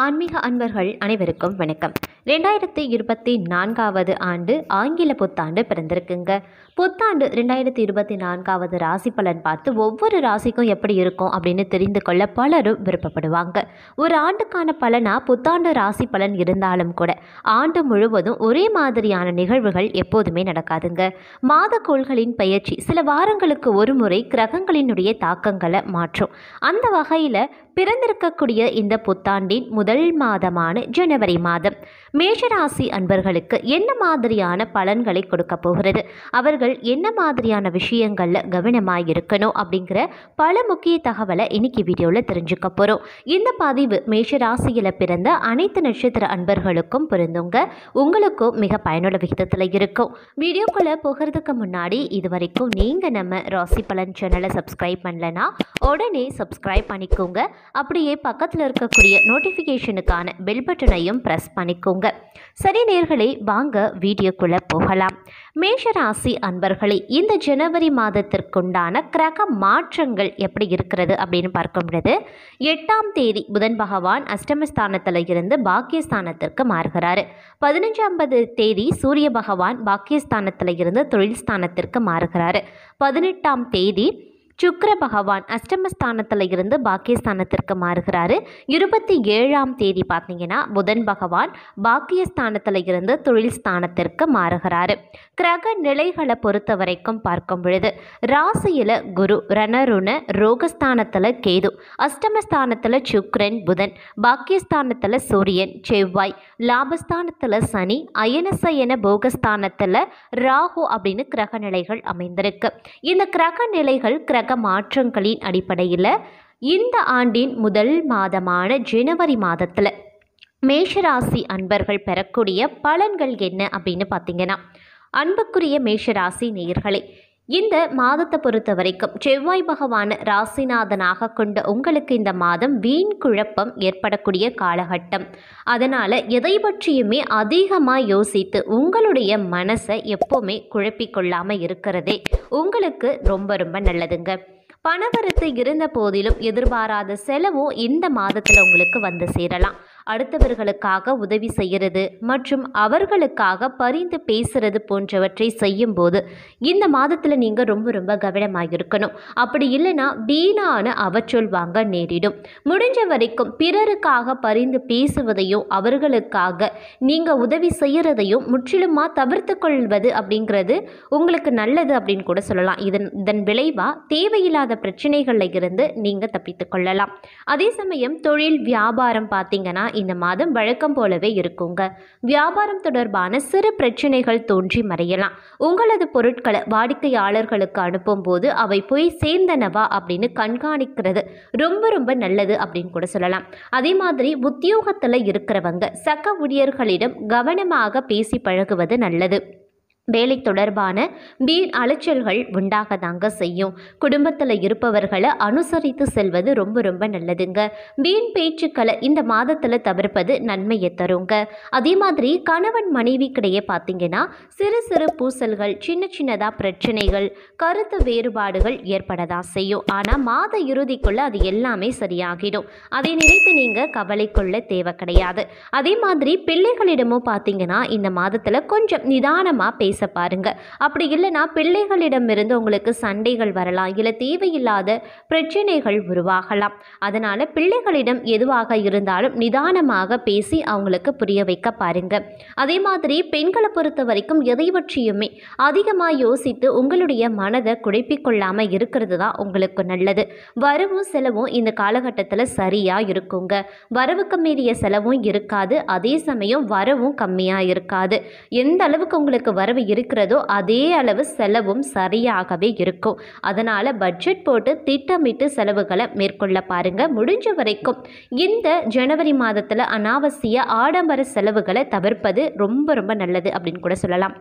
ஆன்மீக அன்பர்கள் அனைவருக்கும் வணக்கம். 2024வது ஆண்டு ஆங்கில புத்தாண்டு பிறந்திருக்குங்க. புத்தாண்டு 2024வது ராசி பலன் பார்த்து ஒவ்வொரு ராசிக்கும் எப்படி இருக்கும் அப்படின்னு தெரிந்து கொள்ள பலரும் விருப்பப்படுவாங்க. ஒரு ஆண்டுக்கான பலனா புத்தாண்டு ராசி பலன் இருந்தாலும் கூட ஆண்டு முழுவதும் ஒரே மாதிரியான நிகழ்வுகள் எப்போதுமே நடக்காதுங்க. மாத கோள்களின் பயிற்சி சில வாரங்களுக்கு ஒரு முறை கிரகங்களினுடைய தாக்கங்களை மாற்றும். அந்த வகையில் பிறந்திருக்கக்கூடிய இந்த புத்தாண்டின் முதல் மாதமான ஜனவரி மாதம் மேஷராசி அன்பர்களுக்கு என்ன மாதிரியான பலன்களை கொடுக்க போகிறது, அவர்கள் என்ன மாதிரியான விஷயங்களில் கவனமாக இருக்கணும் அப்படிங்கிற பல முக்கிய தகவலை இன்னைக்கு வீடியோவில் தெரிஞ்சுக்க போகிறோம். இந்த பதிவு மேஷராசியில் பிறந்த அனைத்து நட்சத்திர அன்பர்களுக்கும் பொருந்துங்க, உங்களுக்கும் மிக பயனுள்ள விகிதத்தில் இருக்கும். வீடியோக்குள்ளே போகிறதுக்கு முன்னாடி இது வரைக்கும் நீங்கள் நம்ம ராசி பலன் சேனலை சப்ஸ்கிரைப் பண்ணலன்னா உடனே சப்ஸ்கிரைப் பண்ணிக்கோங்க. அப்படியே பக்கத்தில் இருக்கக்கூடிய நோட்டிஃபிகேஷனுக்கான பெல் பட்டனையும் ப்ரெஸ் பண்ணிக்கோங்க. சரி நேயர்களே, வாங்க வீடியோக்குள்ளே போகலாம். மேஷராசி அன்பர்களே, இந்த ஜனவரி மாதத்திற்குண்டான கிரக மாற்றங்கள் எப்படி இருக்கிறது அப்படின்னு பார்க்க முடியாது. 8ஆம் தேதி புதன் பகவான் அஷ்டமஸ்தானத்தில் இருந்து பாக்கியஸ்தானத்திற்கு மாறுகிறாரு. 15ஆம் தேதி சூரிய பகவான் பாக்கியஸ்தானத்தில் இருந்து தொழில் ஸ்தானத்திற்கு மாறுகிறாரு. 18ஆம் தேதி சுக்கிர பகவான் அஷ்டமஸ்தானத்தில் இருந்து பாக்கியஸ்தானத்திற்கு மாறுகிறாரு. 27ஆம் தேதி பார்த்தீங்கன்னா புதன் பகவான் பாக்கியஸ்தானத்தில் இருந்து தொழில் ஸ்தானத்திற்கு மாறுகிறாரு. கிரக நிலைகளை பொறுத்த வரைக்கும் பார்க்கும் பொழுது ராசியில் குரு, ரணருண ரோகஸ்தானத்தில் கேது, அஷ்டமஸ்தானத்தில் சுக்கிரன் புதன், பாக்கியஸ்தானத்தில் சூரியன் செவ்வாய், லாபஸ்தானத்தில் சனி, அயனசயன போகஸ்தானத்தில் ராகு அப்படின்னு கிரக நிலைகள் அமைந்திருக்கு. இந்த கிரக நிலைகள் கிரக மாற்றங்களின் அடிப்படையில் இந்த ஆண்டின் முதல் மாதமான ஜனவரி மாதத்தில் மேஷராசி அன்பர்கள் பெறக்கூடிய பலன்கள் என்ன அப்படின்னு பார்த்தீங்கன்னா, அன்புக்குரிய மேஷராசி நேயர்களே, இந்த மாதத்தை பொறுத்த வரைக்கும் செவ்வாய் பகவான் ராசிநாதனாக கொண்ட உங்களுக்கு இந்த மாதம் வீண் குழப்பம் ஏற்படக்கூடிய காலகட்டம். அதனால் எதை பற்றியுமே அதிகமாக யோசித்து உங்களுடைய மனசை எப்போவுமே குழப்பிக்கொள்ளாமல் இருக்கிறதே உங்களுக்கு ரொம்ப ரொம்ப நல்லதுங்க. பணவரத்து இருந்த போதிலும் எதிர்பாராத செலவும் இந்த மாதத்தில் உங்களுக்கு வந்து சேரலாம். அடுத்தவர்களுக்காக உதவி செய்கிறது மற்றும் அவர்களுக்காக பரிந்து பேசுறது போன்றவற்றை செய்யும்போது இந்த மாதத்தில் நீங்கள் ரொம்ப ரொம்ப கவனமாக இருக்கணும். அப்படி இல்லைன்னா வீணான அவச்சொல் வாங்க நேரிடும். முடிஞ்ச வரைக்கும் பிறருக்காக பரிந்து பேசுவதையும் அவர்களுக்காக நீங்கள் உதவி செய்கிறதையும் முற்றிலுமாக தவிர்த்து கொள்வது அப்படிங்கிறது உங்களுக்கு நல்லது அப்படின்னு கூட சொல்லலாம். இதன் விளைவாக தேவையில்லாத பிரச்சனைகளில் இருந்து நீங்கள் தப்பித்து கொள்ளலாம். அதே சமயம் தொழில் வியாபாரம் பார்த்தீங்கன்னா இந்த மாதம் வழக்கம் போலவே இருக்குங்க. வியாபாரம் தொடர்பான சிறு பிரச்சனைகள் தோன்றி மறையலாம். உங்களது பொருட்களை வாடிக்கையாளர்களுக்கு அனுப்பும் போது அவை போய் சேர்ந்தனவா அப்படின்னு கண்காணிக்கிறது ரொம்ப ரொம்ப நல்லது அப்படின்னு கூட சொல்லலாம். அதே மாதிரி உத்தியோகத்தில் இருக்கிறவங்க சக ஊழியர்களிடம் கவனமாக பேசி பழகுவது நல்லது. வேலை தொடர்பான வீண் அலைச்சல்கள் உண்டாக தாங்க செய்யும். குடும்பத்தில் இருப்பவர்களை அனுசரித்து செல்வது ரொம்ப ரொம்ப நல்லதுங்க. வீண் பேச்சுக்களை இந்த மாதத்தில் தவிர்ப்பது நன்மையை தருங்க. அதே மாதிரி கணவன் மனைவிக்கிடையே பார்த்தீங்கன்னா சிறு சிறு பூசல்கள், சின்ன சின்னதாக பிரச்சனைகள், கருத்து வேறுபாடுகள் ஏற்படதான் செய்யும். ஆனால் மாத இறுதிக்குள்ளே அது எல்லாமே சரியாகிடும். அதை நினைத்து நீங்கள் கவலை கொள்ள தேவை கிடையாது. அதே மாதிரி பிள்ளைகளிடமும் பார்த்தீங்கன்னா இந்த மாதத்தில் கொஞ்சம் நிதானமாக பேச பாருங்க. அப்படி இல்லைன்னா பிள்ளைகளிடமிருந்து உங்களுக்கு சண்டைகள் வரலாம், இல்லை தேவையில்லாத பிரச்சனைகள் உருவாகலாம். அதனால பிள்ளைகளிடம் எதுவாக இருந்தாலும் நிதானமாக பேசி அவங்களுக்கு புரிய வைக்க பாருங்க. அதே மாதிரி பெண்களை பொறுத்த வரைக்கும் எதை பற்றியுமே அதிகமாக யோசித்து உங்களுடைய மனதை குழப்பிக்கொள்ளாம இருக்கிறது தான் உங்களுக்கு நல்லது. வரவும் செலவும் இந்த காலகட்டத்தில் சரியா இருக்குங்க. வரவுக்கு மீறிய செலவும் இருக்காது, அதே சமயம் வரவும் கம்மியாக இருக்காது. எந்த அளவுக்கு உங்களுக்கு வரவு இருக்கிறதோ அதே அளவு செலவும் சரியாகவே இருக்கும். அதனால் பட்ஜெட் போட்டு திட்டமிட்டு செலவுகளை மேற்கொள்ள பாருங்க. முடிஞ்ச வரைக்கும் இந்த ஜனவரி மாதத்தில் அனாவசிய ஆடம்பர செலவுகளை தவிர்ப்பது ரொம்ப ரொம்ப நல்லது அப்படின்னு கூட சொல்லலாம்.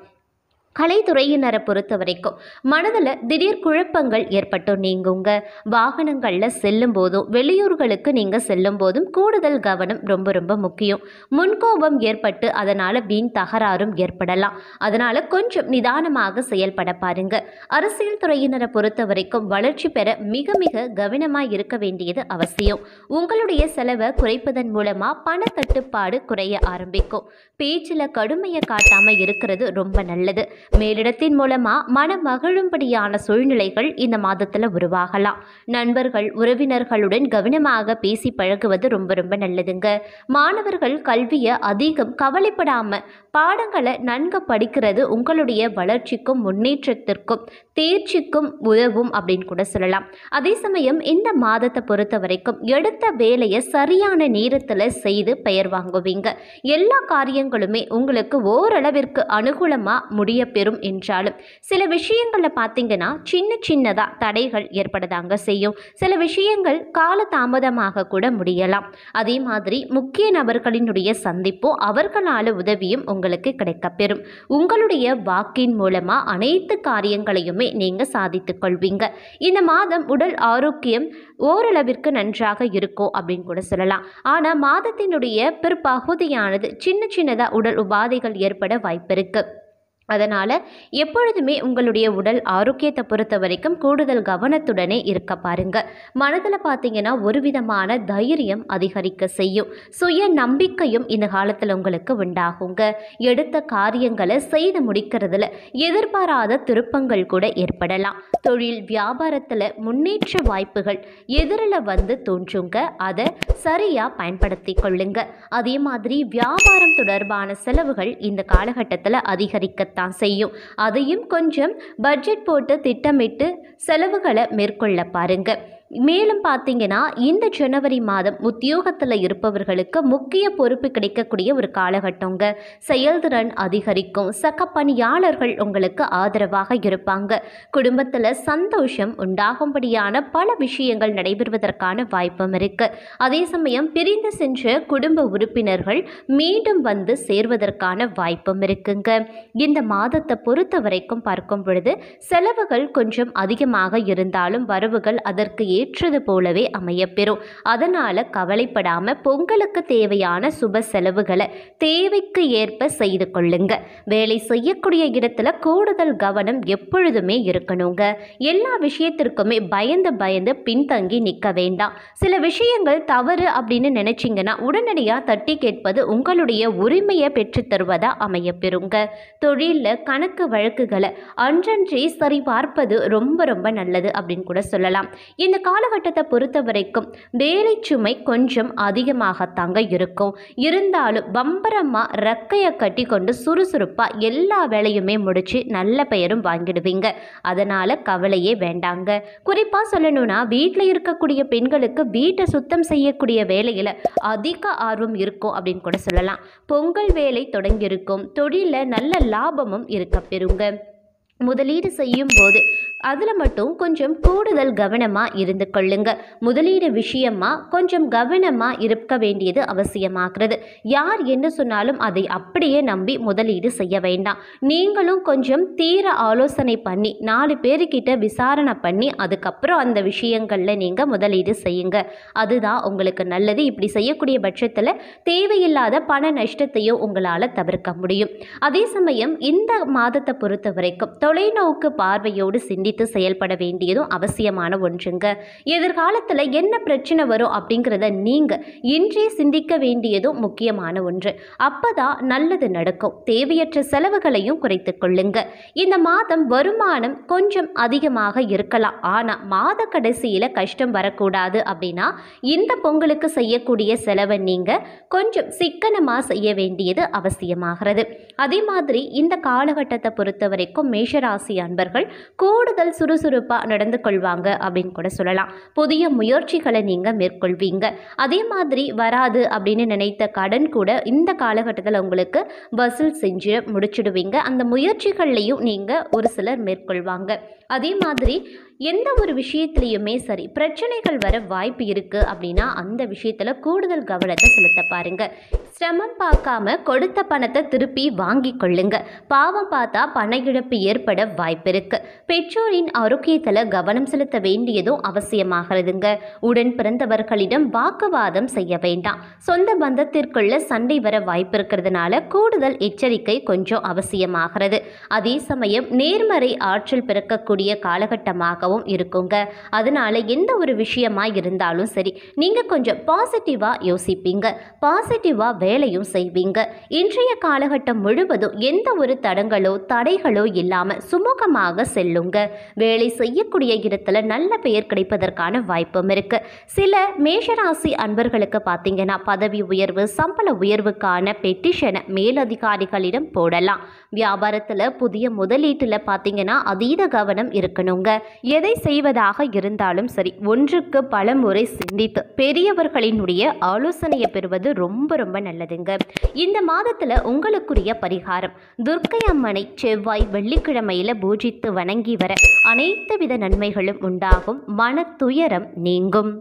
கலைத்துறையினரை பொறுத்த வரைக்கும் மனதில் திடீர் குழப்பங்கள் ஏற்பட்டு நீங்குங்க. வாகனங்களில் செல்லும் போதும் வெளியூர்களுக்கு நீங்கள் செல்லும் போதும் கூடுதல் கவனம் ரொம்ப ரொம்ப முக்கியம். முன்கோபம் ஏற்பட்டு அதனால் வீண் தகராறும் ஏற்படலாம். அதனால் கொஞ்சம் நிதானமாக செயல்பட பாருங்க. அரசியல் துறையினரை பொறுத்த வரைக்கும் வளர்ச்சி பெற மிக மிக கவனமாக இருக்க வேண்டியது அவசியம். உங்களுடைய செலவை குறைப்பதன் மூலமாக பண தட்டுப்பாடு குறைய ஆரம்பிக்கும். பேச்சில் கடுமையை காட்டாமல் இருக்கிறது ரொம்ப நல்லது. மேலிடத்தின் மூலமா மன மகிழும்படியான சூழ்நிலைகள் இந்த மாதத்துல உருவாகலாம். நண்பர்கள் உறவினர்களுடன் கவனமாக பேசி பழகுவது ரொம்ப ரொம்ப நல்லதுங்க. மாணவர்கள் கல்வியை அதிகம் கவலைப்படாம பாடங்களை நன்கு படிக்கிறது உங்களுடைய வளர்ச்சிக்கும் முன்னேற்றத்திற்கும் தேர்ச்சிக்கும் உதவும் அப்படின்னு கூட சொல்லலாம். அதே சமயம் இந்த மாதத்தை பொறுத்த வரைக்கும் எடுத்த வேலையை சரியான நேரத்தில் செய்து பெயர் வாங்குவீங்க. எல்லா காரியங்களுமே உங்களுக்கு ஓரளவிற்கு அனுகூலமாக முடிய பெறும் என்றாலும் சில விஷயங்களில் பார்த்தீங்கன்னா சின்னதாக தடைகள் ஏற்படதாங்க செய்யும். சில விஷயங்கள் கால தாமதமாக கூட முடியலாம். அதே மாதிரி முக்கிய நபர்களினுடைய சந்திப்பும் அவர்களால் உதவியும் உங்களுக்கு கிடைக்கப்பெறும். உங்களுடைய வாக்கின் மூலமா அனைத்து காரியங்களையுமே நீங்க சாதித்துக் கொள்வீங்க. இந்த மாதம் உடல் ஆரோக்கியம் ஓரளவிற்கு நன்றாக இருக்கும் அப்படின்னு கூட சொல்லலாம். ஆனால் மாதத்தினுடைய பிற்பகுதியானது சின்னதாக உடல் உபாதைகள் ஏற்பட வாய்ப்பு இருக்கு. அதனால் எப்பொழுதுமே உங்களுடைய உடல் ஆரோக்கியத்தை பொறுத்த வரைக்கும் கூடுதல் கவனத்துடனே இருக்க பாருங்க. மனதில் பார்த்தீங்கன்னா ஒரு விதமான தைரியம் அதிகரிக்க செய்யும். சுய நம்பிக்கையும் இந்த காலத்தில் உங்களுக்கு உண்டாகுங்க. எடுத்த காரியங்களை செய்து முடிக்கிறதுல எதிர்பாராத திருப்பங்கள் கூட ஏற்படலாம். தொழில் வியாபாரத்தில் முன்னேற்ற வாய்ப்புகள் எதிரில் வந்து தோன்றுங்க. அதை சரியாக பயன்படுத்தி கொள்ளுங்க. அதே மாதிரி வியாபாரம் தொடர்பான செலவுகள் இந்த காலகட்டத்தில் அதிகரிக்கத்தான் செய்யும். அதையும் கொஞ்சம் பட்ஜெட் போட்டு திட்டமிட்டு செலவுகளை மேற்கொள்ள பாருங்க. மேலும் பார்த்தீங்கன்னா இந்த ஜனவரி மாதம் உத்தியோகத்தில் இருப்பவர்களுக்கு முக்கிய பொறுப்பு கிடைக்கக்கூடிய ஒரு காலகட்டங்க. செயல்திறன் அதிகரிக்கும். சக பணியாளர்கள் உங்களுக்கு ஆதரவாக இருப்பாங்க. குடும்பத்தில் சந்தோஷம் உண்டாகும்படியான பல விஷயங்கள் நடைபெறுவதற்கான வாய்ப்பும் இருக்கு. அதே சமயம் பிரிந்து சென்ற குடும்ப உறுப்பினர்கள் மீண்டும் வந்து சேர்வதற்கான வாய்ப்பும் இருக்குங்க. இந்த மாதத்தை பொறுத்த வரைக்கும் பார்க்கும் பொழுது செலவுகள் கொஞ்சம் அதிகமாக இருந்தாலும் வரவுகள் அதற்கு ஏற்றது போலவே அமையப்பெறும். அதனால கவலைப்படாம பொங்கலுக்கு தேவையான சுப செலவுகளை தேவைக்கு ஏற்ப செய்து கொள்ளுங்க. வேலை செய்யக்கூடிய இடத்துல கூடுதல் கவனம் எப்பொழுதுமே இருக்கணுங்க. எல்லா விஷயத்திற்குமே பயந்து பின்தங்கி நிற்க வேண்டாம். சில விஷயங்கள் தவறு அப்படின்னு நினைச்சிங்கன்னா உடனடியாக தட்டி கேட்பது உங்களுடைய உரிமையை பெற்று தருவதா அமையப்பெறுங்க. தொழிலில் கணக்கு வழக்குகளை அன்றன்றே சரி பார்ப்பது ரொம்ப ரொம்ப நல்லது அப்படின்னு கூட சொல்லலாம். இந்த காலகட்டத்தை பொறுத்த வரைக்கும் வேலை சுமை கொஞ்சம் அதிகமாகத்தாங்க இருக்கும். இருந்தாலும் பம்பரமா ரெக்கையை கட்டி கொண்டு சுறுசுறுப்பா எல்லா வேலையுமே முடிச்சு நல்ல பெயரும் வாங்கிடுவீங்க. அதனால கவலையே வேண்டாங்க. குறிப்பா சொல்லணும்னா வீட்டில் இருக்கக்கூடிய பெண்களுக்கு வீட்டை சுத்தம் செய்யக்கூடிய வேலையில அதிக ஆர்வம் இருக்கும் அப்படின்னு கூட சொல்லலாம். பொங்கல் வேலை தொடங்கியிருக்கும். தொழில நல்ல லாபமும் இருக்க பெறுங்க. முதலீடு செய்யும் போது அதில் மட்டும் கொஞ்சம் கூடுதல் கவனமாக இருந்து கொள்ளுங்க. முதலீடு விஷயமா கொஞ்சம் கவனமாக இருக்க வேண்டியது அவசியமாகிறது. யார் என்ன சொன்னாலும் அதை அப்படியே நம்பி முதலீடு செய்ய வேண்டாம். நீங்களும் கொஞ்சம் தீர ஆலோசனை பண்ணி 4 பேருக்கிட்ட விசாரணை பண்ணி அதுக்கப்புறம் அந்த விஷயங்களில் நீங்கள் முதலீடு செய்யுங்க. அதுதான் உங்களுக்கு நல்லது. இப்படி செய்யக்கூடிய பட்சத்தில் தேவையில்லாத பண நஷ்டத்தையும் உங்களால் தவிர்க்க முடியும். அதே சமயம் இந்த மாதத்தை பொறுத்த வரைக்கும் தொலைநோக்கு பார்வையோடு சிந்தித்து செயல்பட வேண்டியதும் அவசியமான ஒன்றுங்க. எதிர்காலத்தில் என்ன பிரச்சனை வரும் அப்படிங்கிறத நீங்க இன்றே சிந்திக்க வேண்டியதும் முக்கியமான ஒன்று. அப்பதான் நல்லது நடக்கும். தேவையற்ற செலவுகளையும் குறைத்துக் கொள்ளுங்க. இந்த மாதம் வருமானம் கொஞ்சம் அதிகமாக இருக்கலாம். ஆனா மாத கடைசியில கஷ்டம் வரக்கூடாது அப்படின்னா இந்த பொங்கலுக்கு செய்யக்கூடிய செலவை நீங்க கொஞ்சம் சிக்கனமா செய்ய வேண்டியது அவசியமாகிறது. அதே மாதிரி இந்த காலகட்டத்தை பொறுத்த வரைக்கும் மேஷராசி அன்பர்கள் கூடுதல் சுறுசுறுப்பாக நடந்து கொள்வாங்க அப்படின்னு கூட சொல்லலாம். புதிய முயற்சிகளை நீங்கள் மேற்கொள்வீங்க. அதே மாதிரி வராது அப்படின்னு நினைத்த கடன் கூட இந்த காலகட்டத்தில் உங்களுக்கு வசூல் செஞ்சு முடிச்சிடுவீங்க. அந்த முயற்சிகள்லையும் நீங்கள் ஒரு சிலர் மேற்கொள்வாங்க. அதே மாதிரி எந்த ஒரு விஷயத்துலையுமே சரி பிரச்சனைகள் வர வாய்ப்பு இருக்குது அப்படின்னா அந்த விஷயத்தில் கூடுதல் கவனத்தை செலுத்த பாருங்க. சிரமம் பார்க்காம கொடுத்த பணத்தை திருப்பி வாங்கி கொள்ளுங்க. பாவம் பார்த்தா பண இழப்பு ஏற்பட வாய்ப்பு இருக்கு. பெற்றோரின் ஆரோக்கியத்தில் கவனம் செலுத்த வேண்டியதும் அவசியமாகிறதுங்க. உடன் பிறந்தவர்களிடம் வாக்குவாதம் செய்ய வேண்டாம். சொந்த பந்தத்திற்குள்ள சண்டை வர வாய்ப்பு இருக்கிறதுனால கூடுதல் எச்சரிக்கை கொஞ்சம் அவசியமாகிறது. அதே சமயம் நேர்மறை ஆற்றல் பிறக்கக்கூடிய காலகட்டமாகவும் இருக்குங்க. அதனால எந்த ஒரு விஷயமா இருந்தாலும் சரி நீங்க கொஞ்சம் பாசிட்டிவா யோசிப்பீங்க, பாசிட்டிவா வேலையும் செய்வீங்க. இன்றைய காலகட்டம் முழுவதும் எந்த ஒரு தடைகளோ இல்லாம சுமூகமாக செல்லுங்க. வேலை செய்யக்கூடிய இடத்துல நல்ல பெயர் கிடைப்பதற்கான வாய்ப்பும் இருக்கு. சில மேஷராசி அன்பர்களுக்கு பார்த்தீங்கன்னா பதவி உயர்வு, சம்பள உயர்வுக்கான பெட்டிஷனை மேலதிகாரிகளிடம் போடலாம். வியாபாரத்தில் புதிய முதலீட்டில் பார்த்தீங்கன்னா அதீத கவனம் இருக்கணுங்க. எதை செய்வதாக இருந்தாலும் சரி ஒன்றுக்கு பல முறை சிந்தித்து பெரியவர்களினுடைய ஆலோசனையை பெறுவது ரொம்ப நல்லதுங்க. இந்த மாதத்தில் உங்களுக்குரிய பரிகாரம் துர்க்கை அம்மனை செவ்வாய் வெள்ளிக்கிழமையில பூஜித்து வணங்கி வர அனைத்து வித நன்மைகளும் உண்டாகும். மன துயரம் நீங்கும்.